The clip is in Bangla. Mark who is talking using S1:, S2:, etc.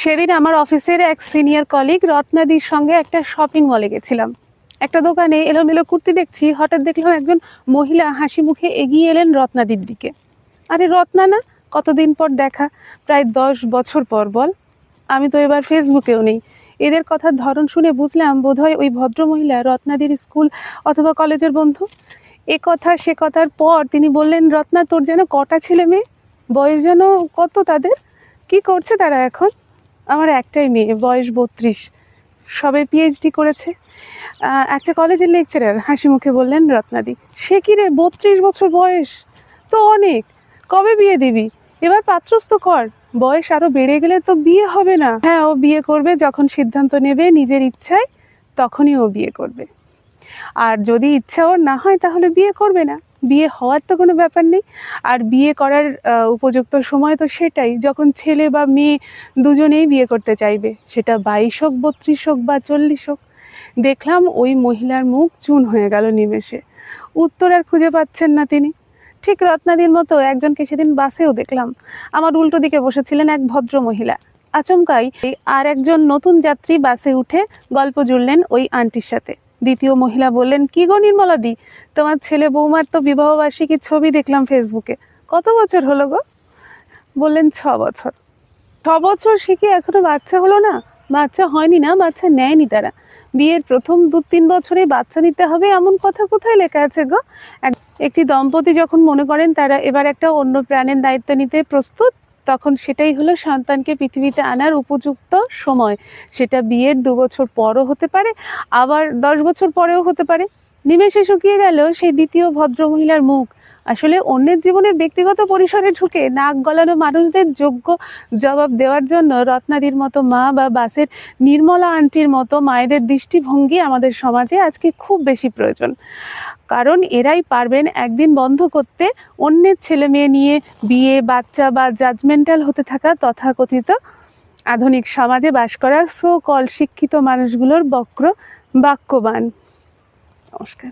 S1: সেদিন আমার অফিসের এক সিনিয়র কলিগ রত্নাদির সঙ্গে একটা শপিং মলে গেছিলাম। একটা দোকানে এলোমেলো কুর্তি দেখছি, হঠাৎ দেখলাম একজন মহিলা হাসি মুখে এগিয়ে এলেন রত্নাদির দিকে। আরে রত্না না, কতদিন পর দেখা, প্রায় 10 বছর পর বল। আমি তো এবার ফেসবুকেও নেই। এদের কথার ধরন শুনে বুঝলাম বোধহয় ওই ভদ্রমহিলা রত্নাদির স্কুল অথবা কলেজের বন্ধু। এ কথা সে কথার পর তিনি বললেন, রত্না তোর যেন কটা ছেলে মেয়ে, বয়স যেন কত তাদের, কি করছে তারা এখন? আমার একটাই মেয়ে, বয়স 32, সবে পিএইচডি করেছে। একটা কলেজের লেকচারার, হাসি মুখে বললেন রত্নাদি। সে কি রে, 32 বছর বয়স তো অনেক, কবে বিয়ে দিবি? এবার পাত্রস্থ কর, বয়স আরো বেড়ে গেলে তো বিয়ে হবে না। হ্যাঁ, ও বিয়ে করবে যখন সিদ্ধান্ত নেবে নিজের ইচ্ছায়, তখনই ও বিয়ে করবে। আর যদি ইচ্ছা ওর না হয় তাহলে বিয়ে করবে না। বিয়ে হওয়ার তো কোনো ব্যাপার নেই। আর বিয়ে করার উপযুক্ত সময় তো সেটাই, যখন ছেলে বা মেয়ে দুজনেই বিয়ে করতে চাইবে, সেটা 22 হোক, 32 হোক বা 40 হোক। দেখলাম ওই মহিলার মুখ চুন হয়ে গেল নিমেষে। উত্তর আর খুঁজে পাচ্ছেন না তিনি। ঠিক রত্নাদির মতো একজনকে সেদিন বাসেও দেখলাম। আমার উল্টো দিকে বসেছিলেন এক ভদ্র মহিলা। আচমকাই আর একজন নতুন যাত্রী বাসে উঠে গল্প জুড়লেন ওই আন্টির সাথে। দ্বিতীয় মহিলা বললেন, কি গো নির্মলাদি, তোমার ছেলে বৌমার তো বিবাহবার্ষিকীর ছবি দেখলাম ফেসবুকে, কত বছর হলো গো? বললেন 6 বছর। 6 বছর, সে কি এখনো বাচ্চা হলো না? বাচ্চা হয়নি না, বাচ্চা নেয়নি তারা। বিয়ের প্রথম 2-3 বছরে বাচ্চা নিতে হবে এমন কথা কোথায় লেখা আছে গো? একটি দম্পতি যখন মনে করেন তারা এবার একটা অন্য প্রাণের দায়িত্ব নিতে প্রস্তুত, তখন সেটাই হলো সন্তানকে পৃথিবীতে আনার উপযুক্ত সময়। সেটা বিয়ের 2 বছর পরও হতে পারে, আবার 10 বছর পরেও হতে পারে। নিমেষে শুকিয়ে গেল সেই দ্বিতীয় ভদ্রমহিলার মুখ। আসলে অন্যের জীবনের ব্যক্তিগত পরিসরে ঢুকে নাক গলানো মানুষদের যোগ্য জবাব দেওয়ার জন্য রত্নাদির মতো মা বা বাসের নির্মলা আন্টির মতো মায়েদের দৃষ্টিভঙ্গি আমাদের সমাজে আজকে খুব বেশি প্রয়োজন। কারণ এরাই পারবেন একদিন বন্ধ করতে অন্যের ছেলে মেয়ে নিয়ে বিয়ে, বাচ্চা বা জাজমেন্টাল হতে থাকা তথাকথিত আধুনিক সমাজে বাস করা সো কল শিক্ষিত মানুষগুলোর বক্র বাক্যবান। নমস্কার।